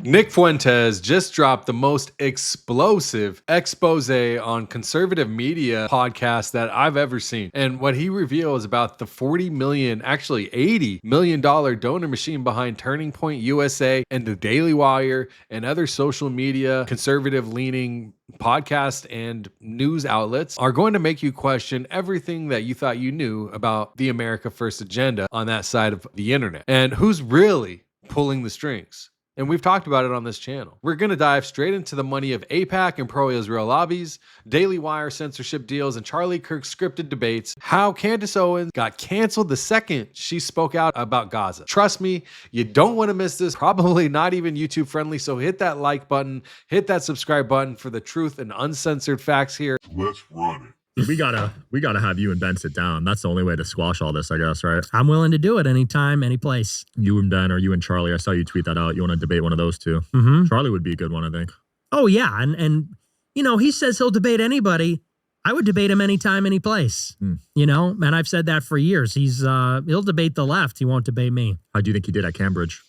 Nick Fuentes just dropped the most explosive expose on conservative media podcast that I've ever seen. And what he reveals about the $40 million, actually $80 million donor machine behind Turning Point USA and the Daily Wire and other social media conservative leaning podcasts and news outlets are going to make you question everything that you thought you knew about the America First agenda on that side of the internet. And who's really pulling the strings? And we've talked about it on this channel. We're going to dive straight into the money of AIPAC and pro-Israel lobbies, Daily Wire censorship deals, and Charlie Kirk scripted debates, how Candace Owens got canceled the second she spoke out about Gaza. Trust me, you don't want to miss this. Probably not even YouTube friendly, so hit that like button, hit that subscribe button for the truth and uncensored facts here. Let's run it. We gotta have you and Ben sit down. That's the only way to squash all this, I guess, right? I'm willing to do it anytime, any place. You and Ben or you and Charlie. I saw you tweet that out. You want to debate one of those two? Mm-hmm. Charlie would be a good one, I think. Oh yeah, and you know, he says he'll debate anybody. I would debate him anytime, any place. You know, and I've said that for years. He'll debate the left. He won't debate me. How do you think he did at Cambridge?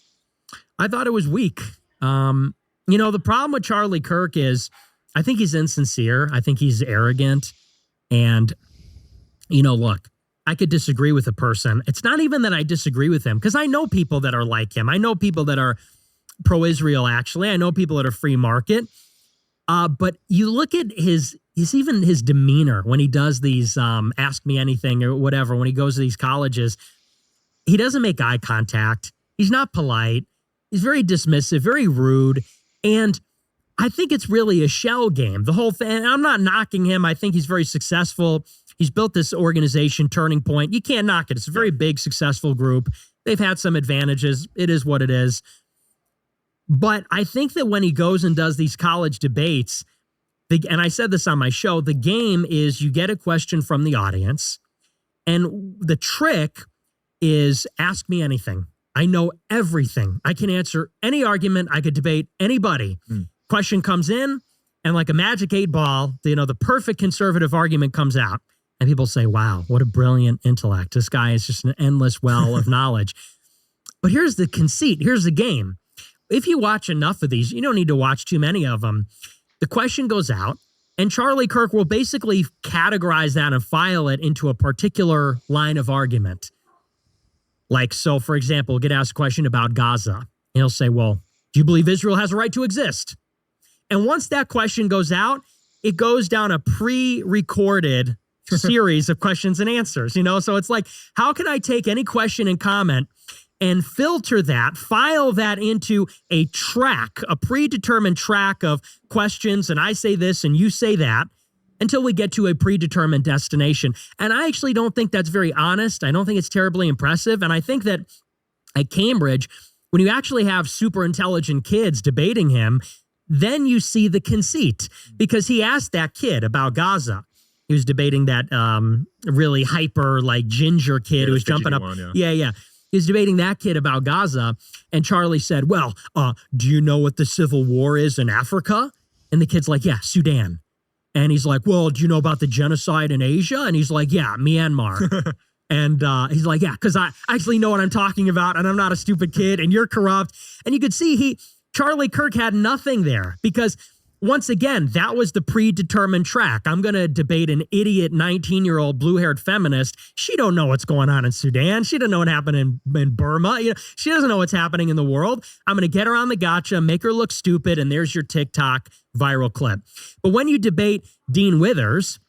I thought it was weak. You know, the problem with Charlie Kirk is I think he's insincere. I think he's arrogant. And, you know, look, I could disagree with a person. It's not even that I disagree with him, because I know people that are like him. I know people that are pro-Israel, actually. I know people that are free market. But you look at his demeanor when he does these ask me anything or whatever, when he goes to these colleges, he doesn't make eye contact. He's not polite. He's very dismissive, very rude. And I think it's really a shell game. The whole thing, I'm not knocking him. I think he's very successful. He's built this organization, Turning Point. You can't knock it. It's a very big, successful group. They've had some advantages. It is what it is. But I think that when he goes and does these college debates, and I said this on my show, the game is you get a question from the audience, and the trick is ask me anything. I know everything. I can answer any argument. I could debate anybody. Question comes in, and like a magic 8-ball, you know, the perfect conservative argument comes out. And people say, wow, what a brilliant intellect. This guy is just an endless well of knowledge. But here's the conceit. Here's the game. If you watch enough of these, you don't need to watch too many of them. The question goes out, and Charlie Kirk will basically categorize that and file it into a particular line of argument. Like, so for example, we'll get asked a question about Gaza. And he'll say, well, do you believe Israel has a right to exist? And once that question goes out, it goes down a pre-recorded series of questions and answers, you know? So it's like, how can I take any question and comment and filter that, file that into a track, a predetermined track of questions, and I say this and you say that, until we get to a predetermined destination. And I actually don't think that's very honest. I don't think it's terribly impressive. And I think that at Cambridge, when you actually have super intelligent kids debating him, then you see the conceit, because he asked that kid about Gaza. He was debating that really hyper, like ginger kid who was jumping up. Yeah. He was debating that kid about Gaza. And Charlie said, well, do you know what the civil war is in Africa? And the kid's like, yeah, Sudan. And he's like, well, do you know about the genocide in Asia? And he's like, yeah, Myanmar. And he's like, yeah, because I actually know what I'm talking about, and I'm not a stupid kid, and you're corrupt. And you could see Charlie Kirk had nothing there, because once again, that was the predetermined track. I'm going to debate an idiot 19-year-old blue-haired feminist. She don't know what's going on in Sudan. She doesn't know what happened in Burma. You know, she doesn't know what's happening in the world. I'm going to get her on the gotcha, make her look stupid, and there's your TikTok viral clip. But when you debate Dean Withers,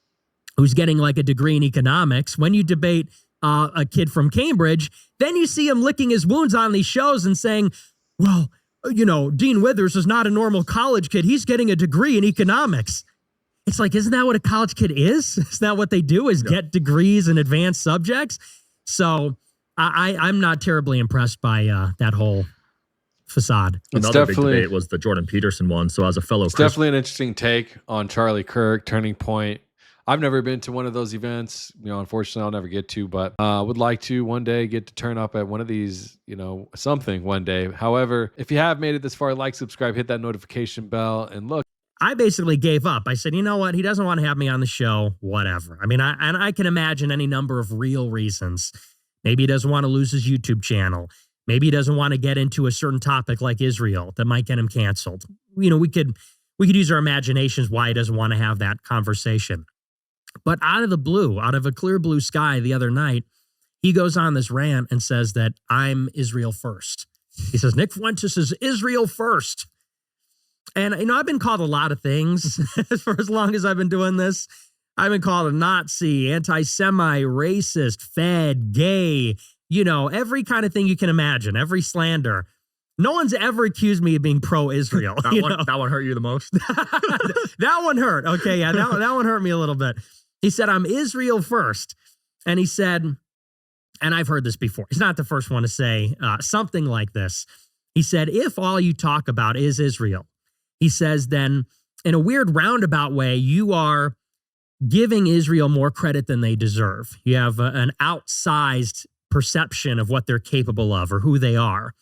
who's getting like a degree in economics, when you debate a kid from Cambridge, then you see him licking his wounds on these shows and saying, well, you know, Dean Withers is not a normal college kid. He's getting a degree in economics. It's like, isn't that what a college kid is? Isn't that what they do, is get degrees in advanced subjects? So I'm not terribly impressed by that whole facade. Another big debate was the Jordan Peterson one. So as a fellow It's definitely an interesting take on Charlie Kirk, Turning Point. I've never been to one of those events. You know, unfortunately, I'll never get to, but would like to one day get to turn up at one of these, you know, something one day. However, if you have made it this far, like, subscribe, hit that notification bell, and look. I basically gave up. I said, you know what? He doesn't want to have me on the show, whatever. I mean, I can imagine any number of real reasons. Maybe he doesn't want to lose his YouTube channel. Maybe he doesn't want to get into a certain topic like Israel that might get him canceled. You know, we could use our imaginations why he doesn't want to have that conversation. But out of the blue, out of a clear blue sky the other night, he goes on this rant and says that I'm Israel first. He says, Nick Fuentes is Israel first. And, you know, I've been called a lot of things for as long as I've been doing this. I've been called a Nazi, anti-Semite, racist, fed, gay, you know, every kind of thing you can imagine, every slander. No one's ever accused me of being pro-Israel. That one hurt you the most? That one hurt. Okay, yeah, that one hurt me a little bit. He said, I'm Israel first. And he said, and I've heard this before, he's not the first one to say something like this. He said, if all you talk about is Israel, he says, then in a weird roundabout way, you are giving Israel more credit than they deserve. You have an outsized perception of what they're capable of or who they are.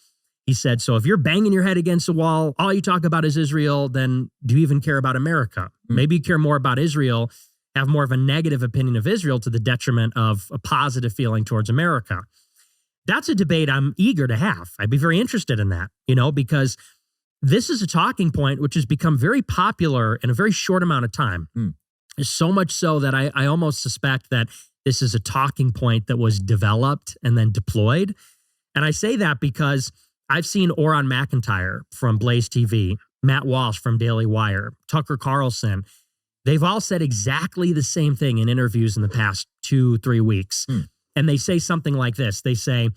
He said, so if you're banging your head against the wall, all you talk about is Israel, then do you even care about America? Maybe you care more about Israel, have more of a negative opinion of Israel to the detriment of a positive feeling towards America. That's a debate I'm eager to have. I'd be very interested in that, you know, because this is a talking point which has become very popular in a very short amount of time. So much so that I almost suspect that this is a talking point that was developed and then deployed. And I say that because I've seen Oran McIntyre from Blaze TV, Matt Walsh from Daily Wire, Tucker Carlson. They've all said exactly the same thing in interviews in the past 2-3 weeks. And they say something like this. They say,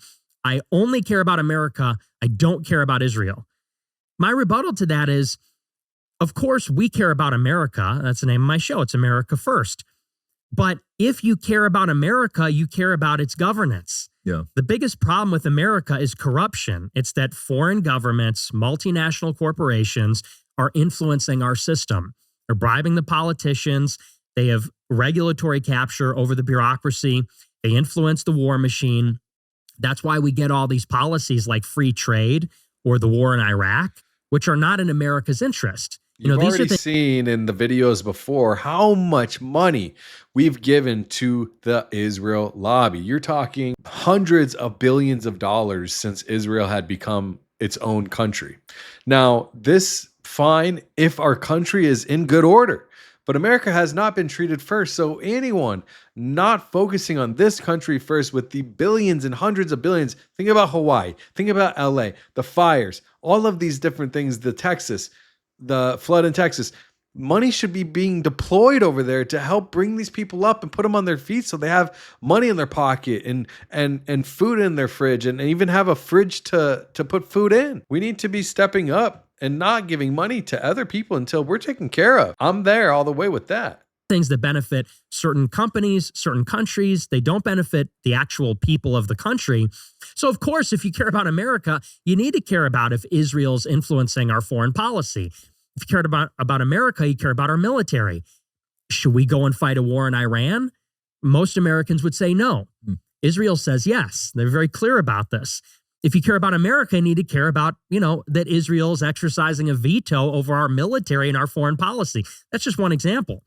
I only care about America. I don't care about Israel. My rebuttal to that is, of course, we care about America. That's the name of my show. It's America First. But if you care about America, you care about its governance. Yeah. The biggest problem with America is corruption. It's that foreign governments, multinational corporations are influencing our system. They're bribing the politicians. They have regulatory capture over the bureaucracy. They influence the war machine. That's why we get all these policies like free trade or the war in Iraq, which are not in America's interest. You've already seen in the videos before how much money we've given to the Israel lobby. You're talking hundreds of billions of dollars since Israel had become its own country. Now, this fine if our country is in good order, but America has not been treated first. So anyone not focusing on this country first with the billions and hundreds of billions, think about Hawaii, think about LA, the fires, all of these different things, the flood in Texas. Money should be being deployed over there to help bring these people up and put them on their feet so they have money in their pocket and food in their fridge and even have a fridge to put food in. We need to be stepping up and not giving money to other people until we're taken care of. I'm there all the way with that. Things that benefit certain companies, certain countries, they don't benefit the actual people of the country. So, of course, if you care about America, you need to care about if Israel's influencing our foreign policy. If you cared about America, you care about our military. Should we go and fight a war in Iran? Most Americans would say no. Israel says yes. They're very clear about this. If you care about America, you need to care about, you know, that Israel is exercising a veto over our military and our foreign policy. That's just one example.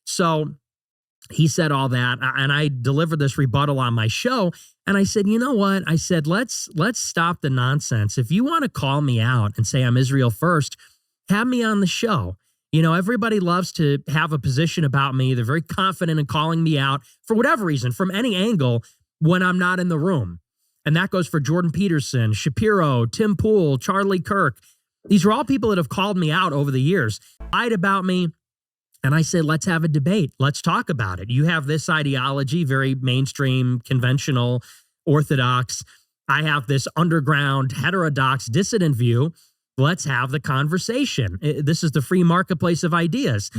So he said all that, and I delivered this rebuttal on my show, and I said, you know what? I said, let's stop the nonsense. If you want to call me out and say I'm Israel first, have me on the show. You know, everybody loves to have a position about me. They're very confident in calling me out for whatever reason, from any angle, when I'm not in the room. And that goes for Jordan Peterson, Shapiro, Tim Pool, Charlie Kirk. These are all people that have called me out over the years, lied about me. And I said, let's have a debate. Let's talk about it. You have this ideology, very mainstream, conventional, orthodox. I have this underground, heterodox, dissident view. Let's have the conversation. This is the free marketplace of ideas.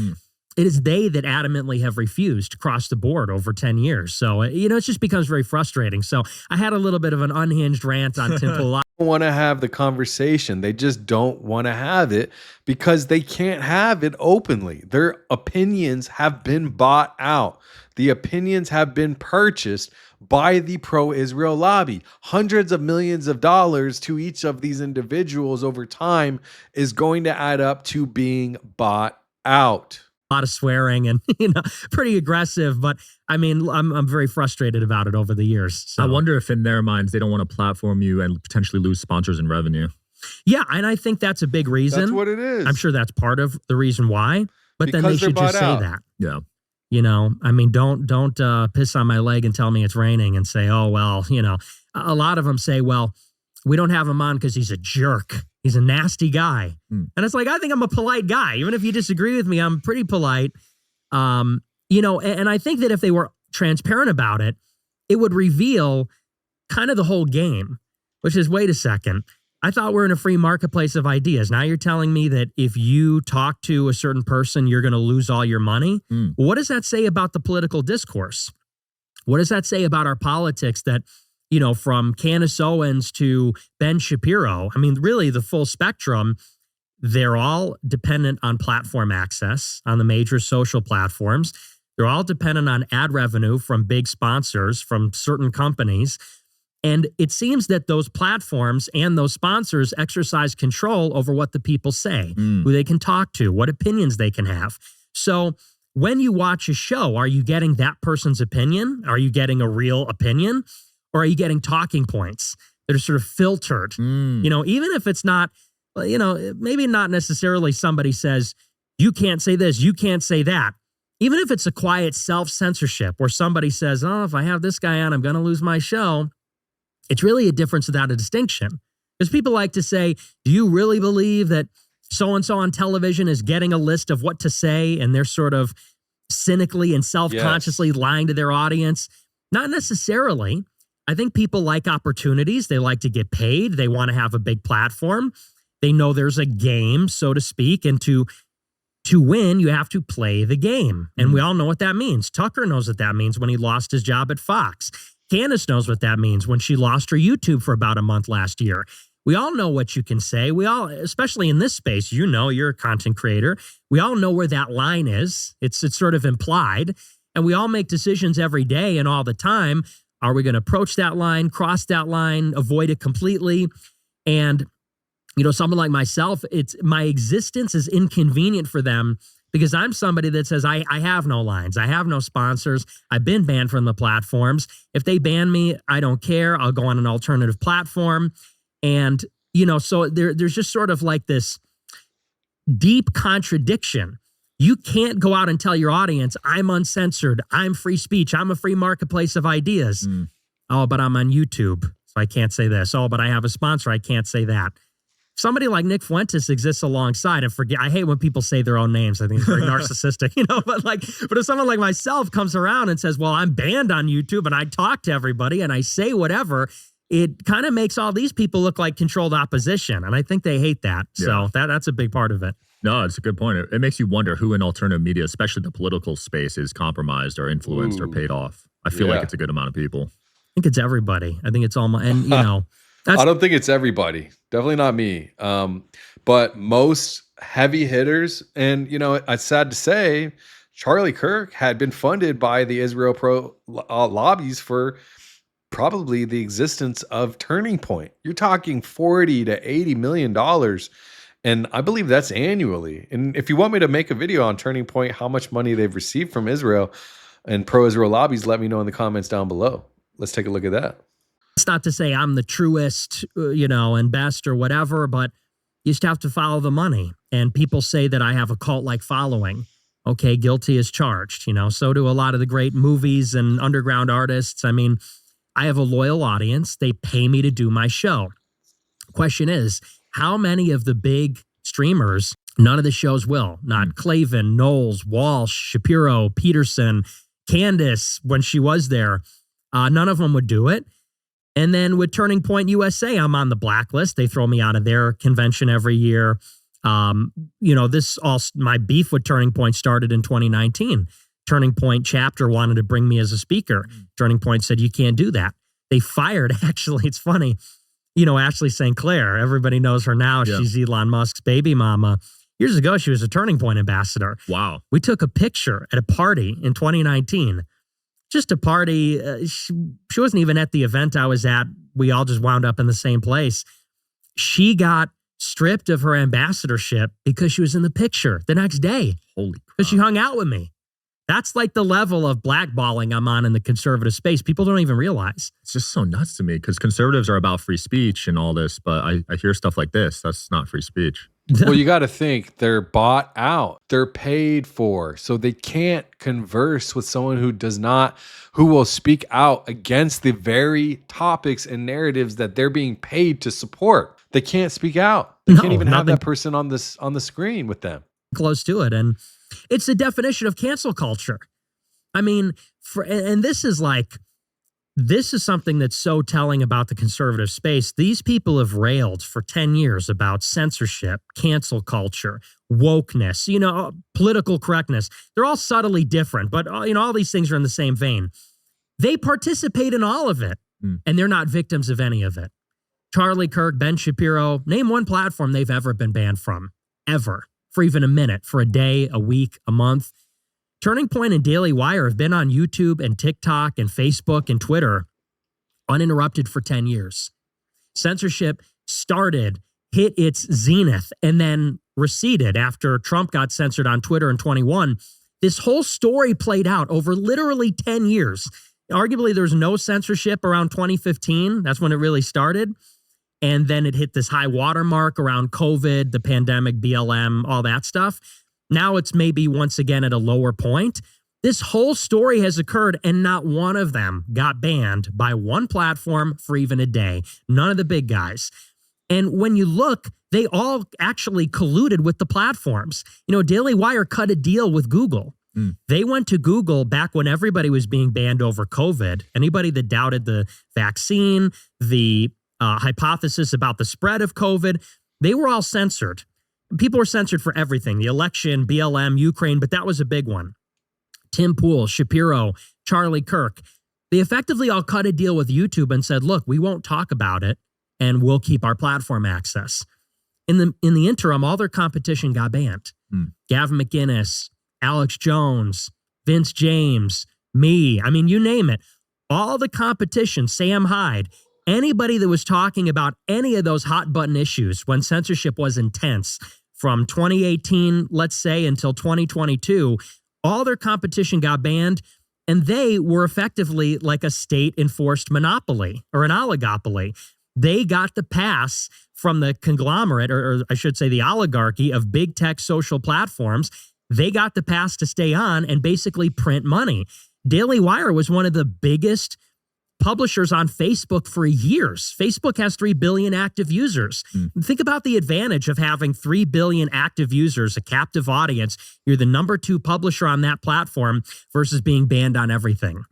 It is they that adamantly have refused across the board over 10 years. So, you know, it just becomes very frustrating. So I had a little bit of an unhinged rant on Temple. Want to have the conversation. They just don't want to have it because they can't have it openly. Their opinions have been bought out. The opinions have been purchased by the pro-Israel lobby. Hundreds of millions of dollars to each of these individuals over time is going to add up to being bought out. a lot of swearing and, pretty aggressive. But I mean, I'm very frustrated about it over the years. So. I wonder if in their minds, they don't want to platform you and potentially lose sponsors and revenue. Yeah. And I think that's a big reason. That's what it is. I'm sure that's part of the reason why, but Because then they they're should just bought say out. that. Yeah. I mean, don't piss on my leg and tell me it's raining and say, oh, well, a lot of them say, well, we don't have him on because he's a jerk. He's a nasty guy. And it's like, I think I'm a polite guy. Even if you disagree with me, I'm pretty polite. And I think that if they were transparent about it, it would reveal kind of the whole game, which is, wait a second. I thought we're in a free marketplace of ideas. Now you're telling me that if you talk to a certain person, you're going to lose all your money. What does that say about the political discourse? What does that say about our politics that, from Candace Owens to Ben Shapiro, I mean, really the full spectrum, they're all dependent on platform access on the major social platforms. They're all dependent on ad revenue from big sponsors, from certain companies. And it seems that those platforms and those sponsors exercise control over what the people say, who they can talk to, what opinions they can have. So when you watch a show, are you getting that person's opinion? Are you getting a real opinion? Or are you getting talking points that are sort of filtered? Even if it's not, maybe not necessarily somebody says, you can't say this, you can't say that. Even if it's a quiet self-censorship where somebody says, oh, if I have this guy on, I'm going to lose my show. It's really a difference without a distinction. Because people like to say, do you really believe that so-and-so on television is getting a list of what to say and they're sort of cynically and self-consciously lying to their audience? Not necessarily. I think people like opportunities. They like to get paid. They want to have a big platform. They know there's a game, so to speak, and to win, you have to play the game. And we all know what that means. Tucker knows what that means when he lost his job at Fox. Candace knows what that means when she lost her YouTube for about a month last year. We all know what you can say. We all, especially in this space, you're a content creator. We all know where that line is. It's sort of implied. And we all make decisions every day and all the time. Are we going to approach that line, cross that line, avoid it completely? And, someone like myself, my existence is inconvenient for them because I'm somebody that says, I have no lines. I have no sponsors. I've been banned from the platforms. If they ban me, I don't care. I'll go on an alternative platform. And, so there's just sort of like this deep contradiction. You can't go out and tell your audience, I'm uncensored, I'm free speech, I'm a free marketplace of ideas. Oh, but I'm on YouTube, so I can't say this. Oh, but I have a sponsor, I can't say that. Somebody like Nick Fuentes exists alongside, and I hate when people say their own names. I think it's very narcissistic, but if someone like myself comes around and says, well, I'm banned on YouTube and I talk to everybody and I say whatever, it kind of makes all these people look like controlled opposition. And I think they hate that. Yeah. So that's a big part of it. No, it's a good point. It makes you wonder who in alternative media, especially the political space, is compromised or influenced or paid off. I feel like it's a good amount of people. I think it's everybody. I think it's almost, and I don't think it's everybody. Definitely not me. But most heavy hitters, and it's sad to say, Charlie Kirk had been funded by the Israel pro lobbies for probably the existence of Turning Point. You're talking $40 to $80 million. And I believe that's annually. And if you want me to make a video on Turning Point, how much money they've received from Israel and pro-Israel lobbies, let me know in the comments down below. Let's take a look at that. It's not to say I'm the truest, and best or whatever, but you just have to follow the money. And people say that I have a cult-like following. Okay, guilty as charged. So do a lot of the great movies and underground artists. I mean, I have a loyal audience. They pay me to do my show. Question is, how many of the big streamers, none of the shows will, not Clavin, Knowles, Walsh, Shapiro, Peterson, Candace, when she was there, none of them would do it. And then with Turning Point USA, I'm on the blacklist. They throw me out of their convention every year. My beef with Turning Point started in 2019. Turning Point chapter wanted to bring me as a speaker. Turning Point said, you can't do that. They fired, actually, it's funny. Ashley St. Clair, everybody knows her now. Yeah. She's Elon Musk's baby mama. Years ago, she was a Turning Point ambassador. Wow. We took a picture at a party in 2019. Just a party. She wasn't even at the event I was at. We all just wound up in the same place. She got stripped of her ambassadorship because she was in the picture the next day. Holy crap. Because she hung out with me. That's like the level of blackballing I'm on in the conservative space. People don't even realize. It's just so nuts to me because conservatives are about free speech and all this, but I hear stuff like this. That's not free speech. Well, you got to think they're bought out. They're paid for. So they can't converse with someone who will speak out against the very topics and narratives that they're being paid to support. They can't speak out. They can't even have that person on the screen with them. Close to it. And it's the definition of cancel culture. I mean, this is something that's so telling about the conservative space. These people have railed for 10 years about censorship, cancel culture, wokeness, political correctness. They're all subtly different, but all these things are in the same vein. They participate in all of it, and they're not victims of any of it. Charlie Kirk, Ben Shapiro, name one platform they've ever been banned from, ever. For even a minute, for a day, a week, a month. Turning Point and Daily Wire have been on YouTube and TikTok and Facebook and Twitter uninterrupted for 10 years. Censorship hit its zenith, and then receded after Trump got censored on Twitter in 21. This whole story played out over literally 10 years. Arguably, there was no censorship around 2015. That's when it really started. And then it hit this high watermark around COVID, the pandemic, BLM, all that stuff. Now it's maybe once again at a lower point. This whole story has occurred, and not one of them got banned by one platform for even a day. None of the big guys. And when you look, they all actually colluded with the platforms. Daily Wire cut a deal with Google. They went to Google back when everybody was being banned over COVID. Anybody that doubted the vaccine, the hypothesis about the spread of COVID, they were all censored. People were censored for everything, the election, BLM, Ukraine, but that was a big one. Tim Pool, Shapiro, Charlie Kirk, they effectively all cut a deal with YouTube and said, look, we won't talk about it and we'll keep our platform access. In the interim, all their competition got banned. Gavin McInnes, Alex Jones, Vince James, me, you name it. All the competition, Sam Hyde, anybody that was talking about any of those hot button issues when censorship was intense from 2018, let's say, until 2022, all their competition got banned, and they were effectively like a state-enforced monopoly or an oligopoly. They got the pass from the conglomerate, or I should say the oligarchy of big tech social platforms. They got the pass to stay on and basically print money. Daily Wire was one of the biggest publishers on Facebook for years. Facebook has 3 billion active users. Think about the advantage of having 3 billion active users, a captive audience. You're the number 2 publisher on that platform versus being banned on everything.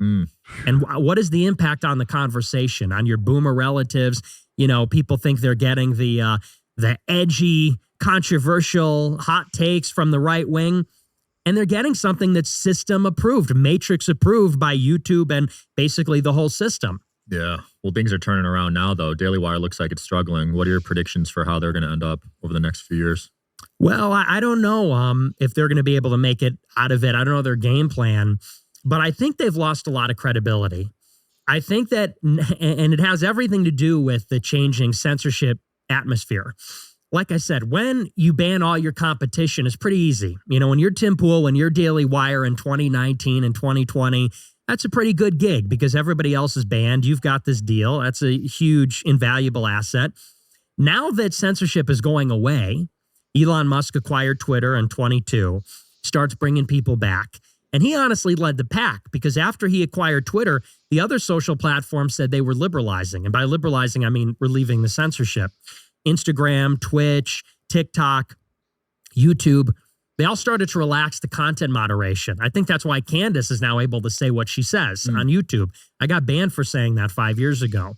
And what is the impact on the conversation, on your boomer relatives? People think they're getting the edgy, controversial hot takes from the right wing. And they're getting something that's system approved, matrix approved by YouTube and basically the whole system. Yeah. Well, things are turning around now, though. Daily Wire looks like it's struggling. What are your predictions for how they're going to end up over the next few years? Well, I don't know if they're going to be able to make it out of it. I don't know their game plan, but I think they've lost a lot of credibility. I think that, and it has everything to do with the changing censorship atmosphere. Like I said, when you ban all your competition, it's pretty easy. When you're Tim Pool, when you're Daily Wire in 2019 and 2020, that's a pretty good gig because everybody else is banned. You've got this deal. That's a huge, invaluable asset. Now that censorship is going away, Elon Musk acquired Twitter in 22, starts bringing people back. And he honestly led the pack because after he acquired Twitter, the other social platforms said they were liberalizing. And by liberalizing, I mean relieving the censorship. Instagram, Twitch, TikTok, YouTube, they all started to relax the content moderation. I think that's why Candace is now able to say what she says on YouTube. I got banned for saying that 5 years ago.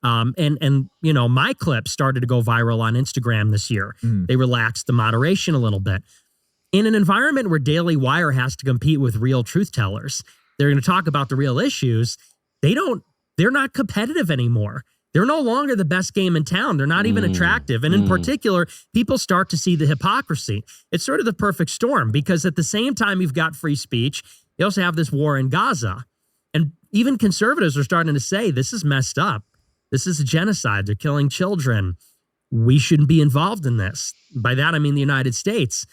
My clip started to go viral on Instagram this year. They relaxed the moderation a little bit. In an environment where Daily Wire has to compete with real truth tellers, they're going to talk about the real issues. They're not competitive anymore. They're no longer the best game in town. They're not even attractive. And in particular, people start to see the hypocrisy. It's sort of the perfect storm because at the same time you've got free speech, you also have this war in Gaza. And even conservatives are starting to say, this is messed up. This is a genocide. They're killing children. we shouldn't be involved in this. By that, I mean the United States.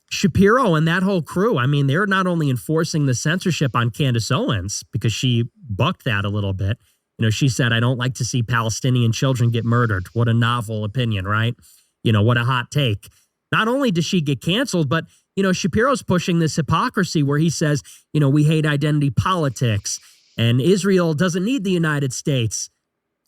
Shapiro and that whole crew, I mean, they're not only enforcing the censorship on Candace Owens because she bucked that a little bit. You know, she said, I don't like to see Palestinian children get murdered. What a novel opinion, right? You know, what a hot take. Not only does she get canceled, but, you know, Shapiro's pushing this hypocrisy where he says, you know, we hate identity politics and Israel doesn't need the United States.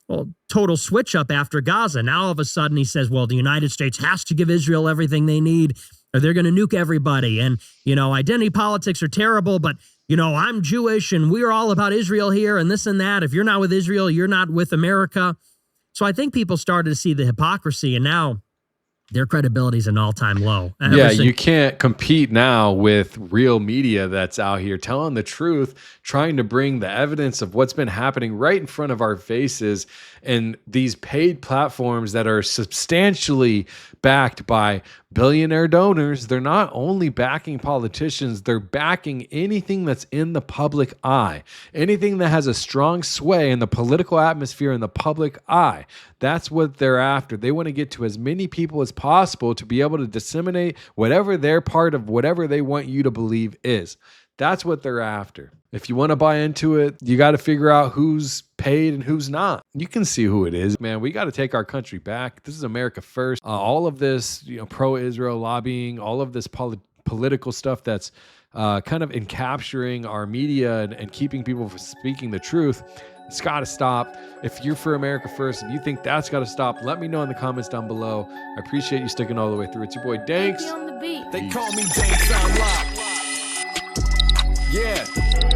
Well, total switch up after Gaza. Now all of a sudden he says, well, the United States has to give Israel everything they need or they're going to nuke everybody. And, you know, identity politics are terrible, but, you know, I'm Jewish and we're all about Israel here and this and that. If you're not with Israel, you're not with America. So I think people started to see the hypocrisy and now their credibility is an all-time low. Yeah, you can't compete now with real media that's out here telling the truth, trying to bring the evidence of what's been happening right in front of our faces. And these paid platforms that are substantially backed by billionaire donors, they're not only backing politicians, they're backing anything that's in the public eye, anything that has a strong sway in the political atmosphere in the public eye. That's what they're after. They want to get to as many people as possible to be able to disseminate whatever their part of whatever they want you to believe is. That's what they're after. If you want to buy into it, you got to figure out who's paid and who's not. You can see who it is, man. We got to take our country back. This is America first. All of this, you know, pro-Israel lobbying, all of this political stuff that's kind of encapturing our media and keeping people from speaking the truth. It's got to stop. If you're for America first and you think that's got to stop, let me know in the comments down below. I appreciate you sticking all the way through. It's your boy Danks. They call me Danks Unlocked. Yeah.